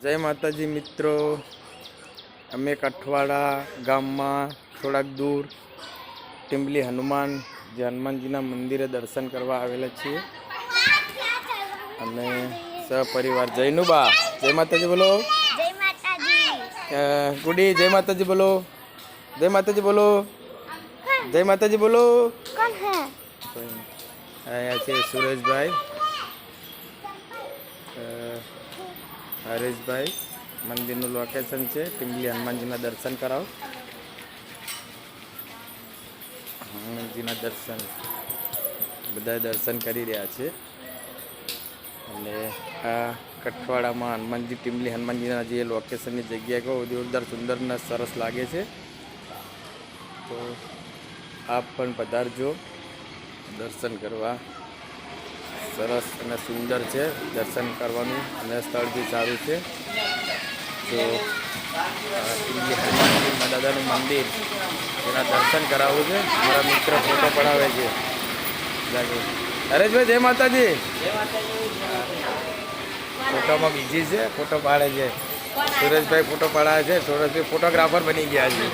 જય માતાજી મિત્રો, અમે કઠવાડા ગામમાં થોડાક દૂર ટીંબલી હનુમાન જે હનુમાનજીના મંદિરે દર્શન કરવા આવેલા છીએ અને સપરિવાર. જયનુબા જય માતાજી બોલો. જય માતાજી. ગુડી જય માતાજી બોલો. જય માતાજી બોલો. જય માતાજી બોલો. કોણ હે? આયા છે સુરેશભાઈ, હરેશભાઈ. મંદિરનું લોકેશન છે ટીંબલી હનુમાનજીના દર્શન કરાવો. હનુમાનજીના દર્શન બધા દર્શન કરી રહ્યા છે અને આ કઠવાડામાં હનુમાનજી ટીંબલી હનુમાનજીના જે લોકેશનની જગ્યા કહો જોરદાર સુંદર ને સરસ લાગે છે. તો આપ પણ પધારજો દર્શન કરવા. સરસ અને સુંદર છે દર્શન કરવાનું અને સ્થળ બી સારું છે. તો ટીંબલી હનુમાનજી દાદાનું મંદિર એના દર્શન કરાવવું છે. મારા મિત્ર ફોટો પડાવે છે. હરેશભાઈ જય માતાજી. ફોટોમાં બીજી છે, ફોટો પાડે છે. સુરેશભાઈ ફોટો પડાવે છે. સુરેશભાઈ ફોટોગ્રાફર બની ગયા છે.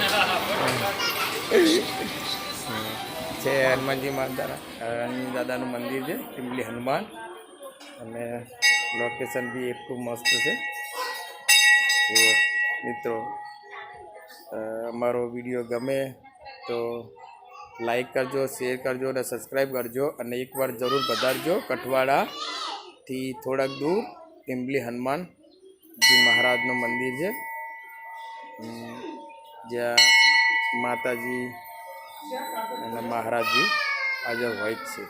હનુમાનજી દાદાનું મંદિર છે ટીંબલી હનુમાન અને લોકેશન બી એટલું મસ્ત છે. તો મિત્રો અમારો વિડીયો ગમે તો લાઈક કરજો, શેર કરજો અને સબસ્ક્રાઈબ કરજો અને એકવાર જરૂર પધારજો. કઠવાડાથી થોડાક દૂર ટીંબલી હનુમાનજી મહારાજનું મંદિર છે જ્યાં માતાજી અને મહારાજજી હાજર હોય જ છે.